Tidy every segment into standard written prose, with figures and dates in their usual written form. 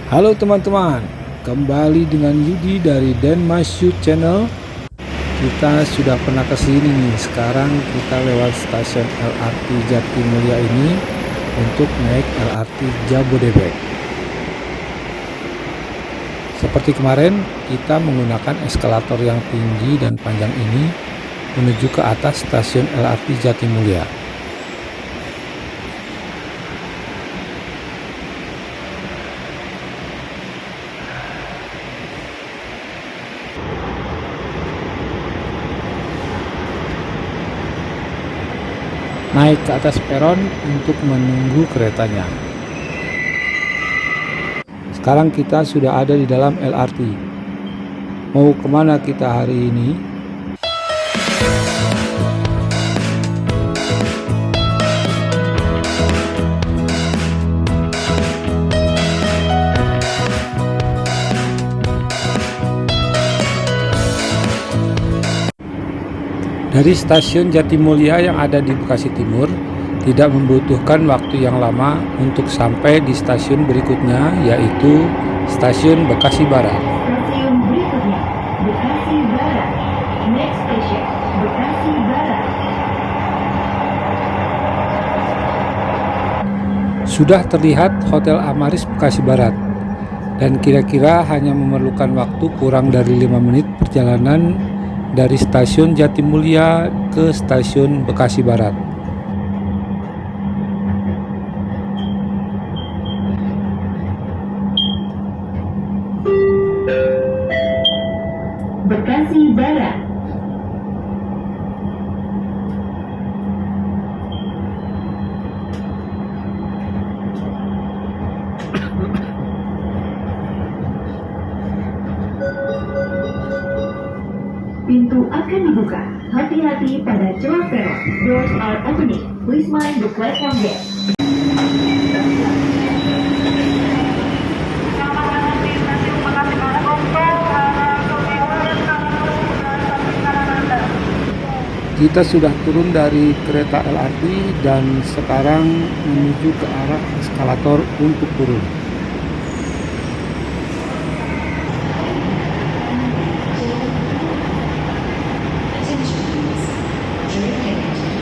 Halo teman-teman, kembali dengan Yudi dari Denmasyu Channel. Kita sudah pernah ke sini nih. Sekarang kita lewat stasiun LRT Jatimulya ini untuk naik LRT Jabodebek. Seperti kemarin, kita menggunakan eskalator yang tinggi dan panjang ini menuju ke atas stasiun LRT Jatimulya. Naik ke atas peron untuk menunggu keretanya. Sekarang kita sudah ada di dalam LRT. Mau kemana kita hari ini? Dari stasiun Jatimulya yang ada di Bekasi Timur, tidak membutuhkan waktu yang lama untuk sampai di stasiun berikutnya, yaitu stasiun Bekasi Barat. Stasiun berikutnya, Bekasi Barat. Next station, Bekasi Barat. Sudah terlihat Hotel Amaris Bekasi Barat, dan kira-kira hanya memerlukan waktu kurang dari 5 menit perjalanan dari stasiun Jatimulya ke stasiun Bekasi Barat. Bekasi Barat. Pintu akan dibuka. Hati-hati pada celah peron. Doors are opening. Please mind the platform gate. Kita sudah turun dari kereta LRT dan sekarang menuju ke arah eskalator untuk turun.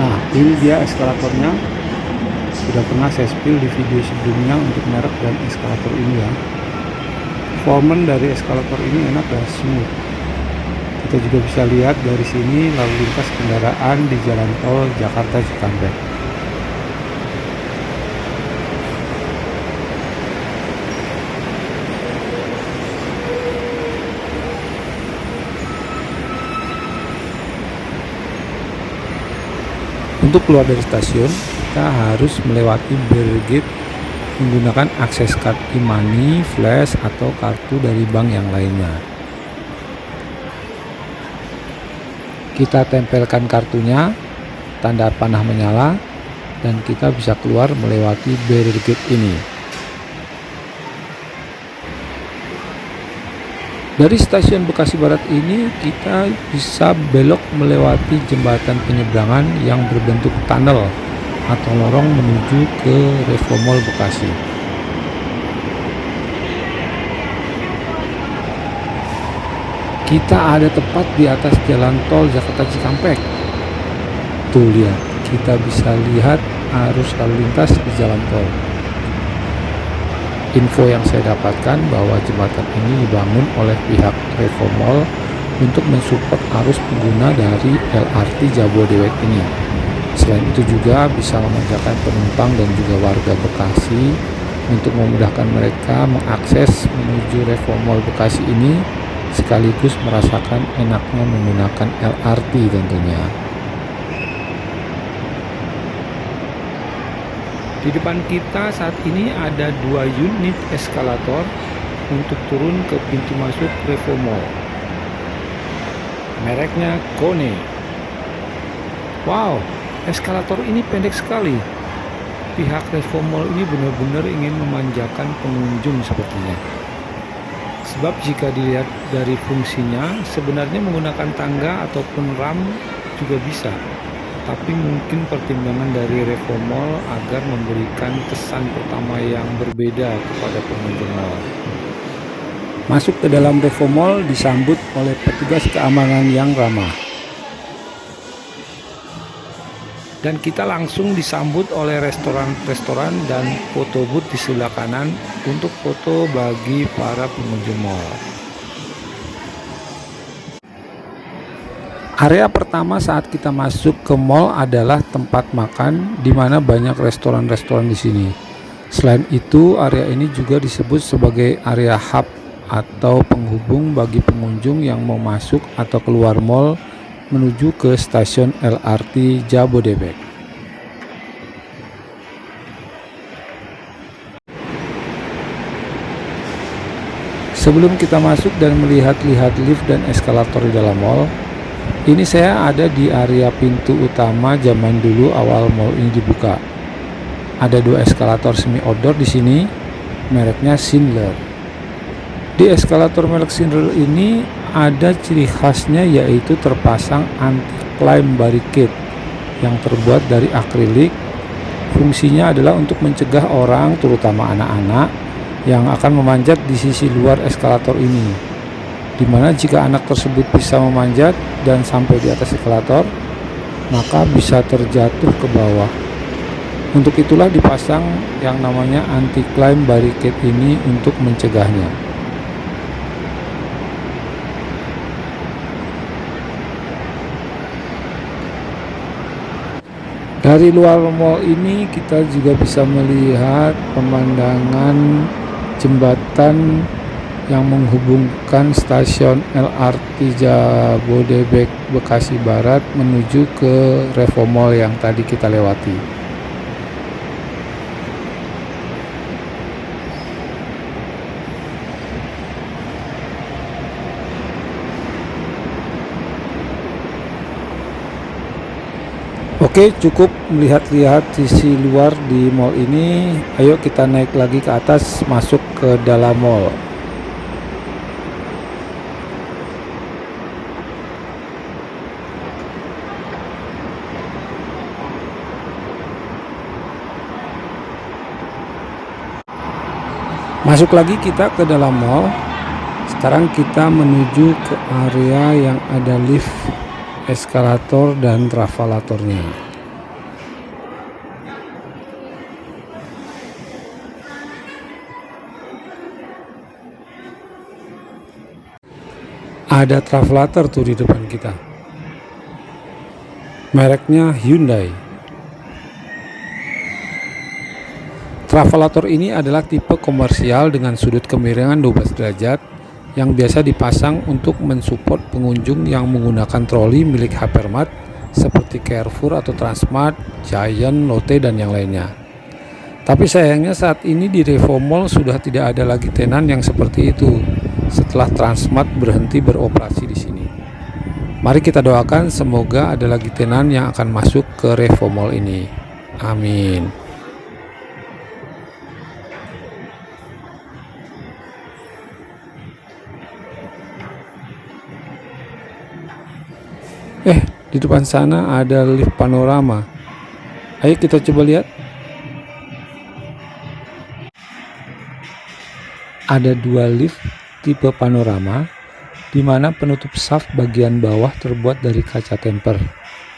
Nah, ini dia eskalatornya. Sudah pernah saya spill di video sebelumnya untuk merek dan eskalator ini ya. Performance dari eskalator ini enak dan smooth. Kita juga bisa lihat dari sini lalu lintas kendaraan di jalan tol Jakarta Cikampek. Untuk keluar dari stasiun, kita harus melewati barrier gate menggunakan akses card e-money, flash, atau kartu dari bank yang lainnya. Kita tempelkan kartunya, tanda panah menyala, dan kita bisa keluar melewati barrier gate ini. Dari stasiun Bekasi Barat ini kita bisa belok melewati jembatan penyeberangan yang berbentuk tunnel atau lorong menuju ke Revo Mall Bekasi. Kita ada tepat di atas jalan tol Jakarta Cikampek. Tuh lihat, kita bisa lihat arus lalu lintas di jalan tol. Info yang saya dapatkan bahwa jembatan ini dibangun oleh pihak Revo Mall untuk mensupport arus pengguna dari LRT Jabodebek ini. Selain itu juga bisa memanjakan penumpang dan juga warga Bekasi untuk memudahkan mereka mengakses menuju Revo Mall Bekasi ini, sekaligus merasakan enaknya menggunakan LRT tentunya. Di depan kita saat ini ada 2 unit eskalator untuk turun ke pintu masuk Revo Mall. Mereknya Kone. Wow, eskalator ini pendek sekali. Pihak Revo Mall ini benar-benar ingin memanjakan pengunjung sepertinya. Sebab jika dilihat dari fungsinya, sebenarnya menggunakan tangga ataupun ram juga bisa. Tapi mungkin pertimbangan dari Revo Mall agar memberikan kesan pertama yang berbeda kepada pengunjung mall. Masuk ke dalam Revo Mall disambut oleh petugas keamanan yang ramah. Dan kita langsung disambut oleh restoran-restoran dan foto booth di sebelah kanan untuk foto bagi para pengunjung mall. Area pertama saat kita masuk ke mall adalah tempat makan, di mana banyak restoran-restoran di sini. Selain itu, area ini juga disebut sebagai area hub atau penghubung bagi pengunjung yang mau masuk atau keluar mall menuju ke stasiun LRT Jabodebek. Sebelum kita masuk dan melihat-lihat lift dan eskalator di dalam mall, ini saya ada di area pintu utama zaman dulu awal mall ini dibuka. Ada 2 eskalator semi outdoor di sini, mereknya Schindler. Di eskalator merek Schindler ini ada ciri khasnya, yaitu terpasang anti-climb barricade yang terbuat dari akrilik. Fungsinya adalah untuk mencegah orang, terutama anak-anak, yang akan memanjat di sisi luar eskalator ini, di mana jika anak tersebut bisa memanjat dan sampai di atas eskalator, maka bisa terjatuh ke bawah. Untuk itulah dipasang yang namanya anti-climb barricade ini untuk mencegahnya. Dari luar mall ini kita juga bisa melihat pemandangan jembatan yang menghubungkan stasiun LRT Jabodebek Bekasi Barat menuju ke Revo Mall yang tadi kita lewati. Oke, cukup melihat-lihat sisi luar di mall ini. Ayo kita naik lagi ke atas, masuk ke dalam mall. Masuk lagi kita ke dalam mall. Sekarang kita menuju ke area yang ada lift, eskalator, dan travelatornya. Ada travelator tuh di depan kita. Mereknya Hyundai. Travelator ini adalah tipe komersial dengan sudut kemiringan 12 derajat yang biasa dipasang untuk mensupport pengunjung yang menggunakan troli milik Hypermart seperti Carrefour atau Transmart, Giant, Lotte, dan yang lainnya. Tapi sayangnya saat ini di Revo Mall sudah tidak ada lagi tenan yang seperti itu setelah Transmart berhenti beroperasi di sini. Mari kita doakan semoga ada lagi tenan yang akan masuk ke Revo Mall ini. Amin. Di depan sana ada lift panorama. Ayo kita coba lihat. Ada 2 lift tipe panorama, di mana penutup shaft bagian bawah terbuat dari kaca temper,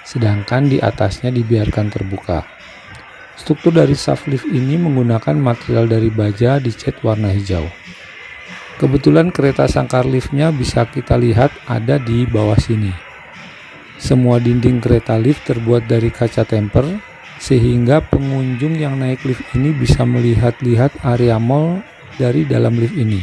sedangkan di atasnya dibiarkan terbuka. Struktur dari shaft lift ini menggunakan material dari baja dicat warna hijau. Kebetulan kereta sangkar liftnya bisa kita lihat ada di bawah sini. Semua dinding kereta lift terbuat dari kaca temper, sehingga pengunjung yang naik lift ini bisa melihat-lihat area mall dari dalam lift ini.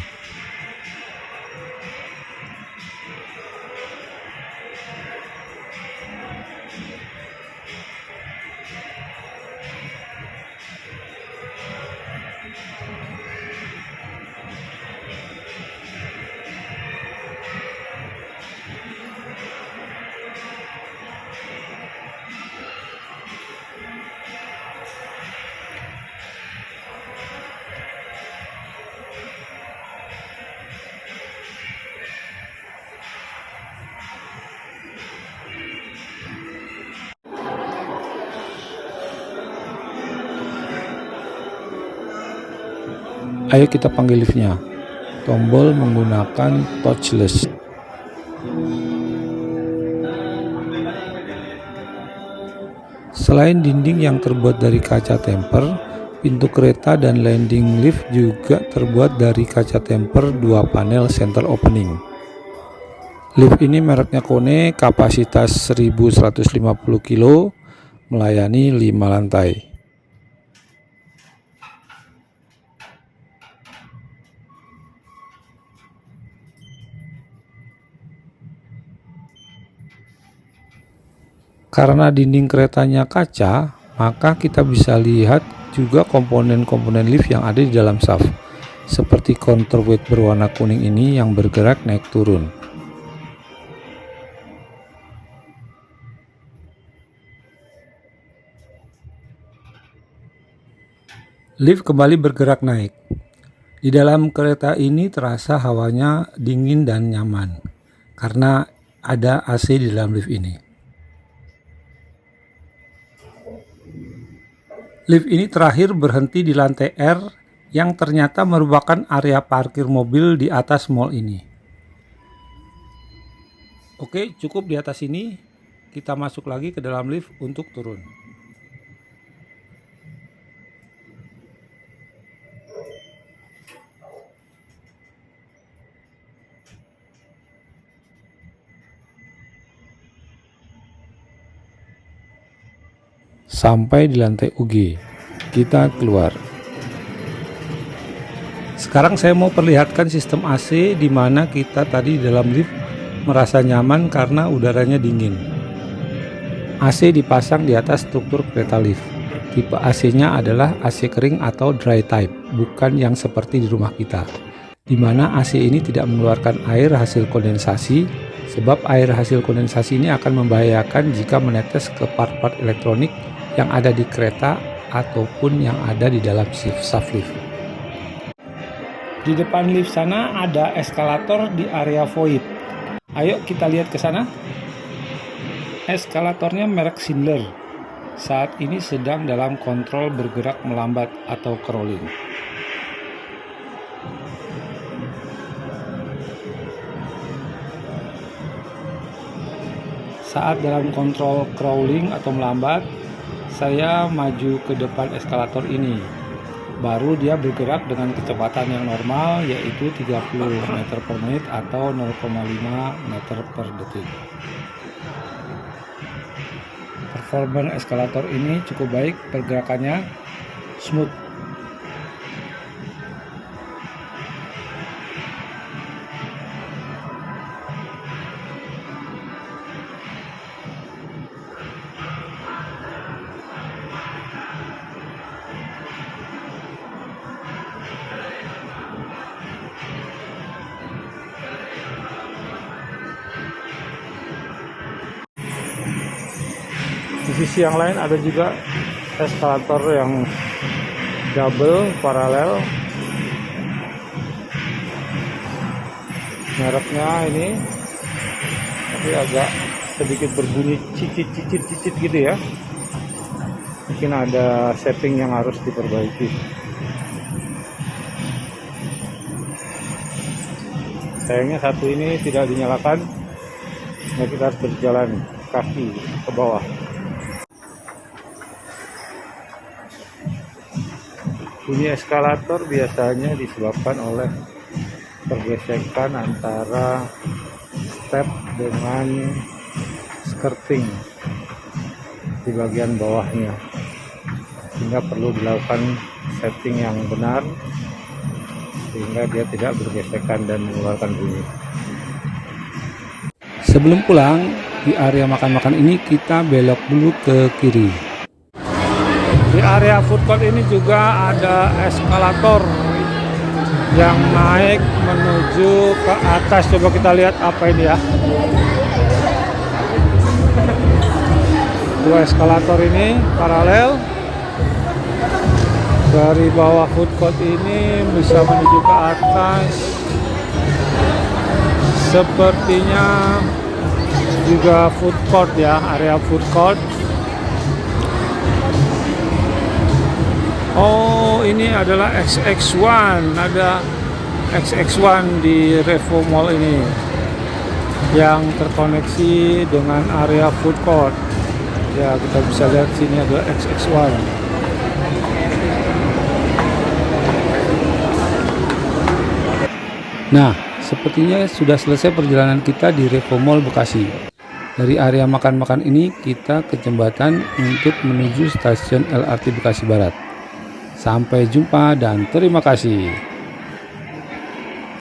Ayo kita panggil liftnya. tombol menggunakan touchless. Selain dinding yang terbuat dari kaca temper, pintu kereta dan landing lift juga terbuat dari kaca temper 2 panel center opening. Lift ini mereknya Kone, kapasitas 1150 kg, melayani 5 lantai. Karena dinding keretanya kaca, maka kita bisa lihat juga komponen-komponen lift yang ada di dalam shaft, seperti counterweight berwarna kuning ini yang bergerak naik turun. Lift kembali bergerak naik. Di dalam kereta ini terasa hawanya dingin dan nyaman, karena ada AC di dalam lift ini. Lift ini terakhir berhenti di lantai R yang ternyata merupakan area parkir mobil di atas mall ini. Oke, cukup di atas ini. Kita masuk lagi ke dalam lift untuk turun. Sampai di lantai UG, kita keluar. Sekarang saya mau perlihatkan sistem AC di mana kita tadi di dalam lift merasa nyaman karena udaranya dingin. AC dipasang di atas struktur kereta lift. Tipe AC-nya adalah AC kering atau dry type, bukan yang seperti di rumah kita, di mana AC ini tidak mengeluarkan air hasil kondensasi, sebab air hasil kondensasi ini akan membahayakan jika menetes ke part-part elektronik yang ada di kereta ataupun yang ada di dalam shaft lift. Di depan lift sana ada eskalator di area void. Ayo kita lihat ke sana. Eskalatornya merek Schindler. Saat ini sedang dalam kontrol bergerak melambat atau crawling. Saat dalam kontrol crawling atau melambat, saya maju ke depan eskalator ini. Baru dia bergerak dengan kecepatan yang normal, yaitu 30 meter per menit atau 0,5 meter per detik. Performa eskalator ini cukup baik, pergerakannya smooth. Di sisi yang lain ada juga eskalator yang double paralel, mereknya ini, tapi agak sedikit berbunyi cicit gitu ya. Mungkin ada setting yang harus diperbaiki. Sayangnya satu ini tidak dinyalakan, nah kita harus berjalan kaki ke bawah. Bunyi eskalator biasanya disebabkan oleh pergesekan antara step dengan skirting di bagian bawahnya, sehingga perlu dilakukan setting yang benar sehingga dia tidak bergesekan dan mengeluarkan bunyi. Sebelum pulang, di area makan-makan ini kita belok dulu ke kiri. Di area food court ini juga ada eskalator yang naik menuju ke atas. Coba kita lihat apa ini ya. Dua eskalator ini paralel. Dari bawah food court ini bisa menuju ke atas. Sepertinya juga food court ya, area food court. Oh, ini adalah XX1, ada XX1 di Revo Mall ini yang terkoneksi dengan area food court. Ya, kita bisa lihat sini ada XX1. Nah, sepertinya sudah selesai perjalanan kita di Revo Mall Bekasi. Dari area makan-makan ini kita ke jembatan untuk menuju stasiun LRT Bekasi Barat. Sampai jumpa dan terima kasih.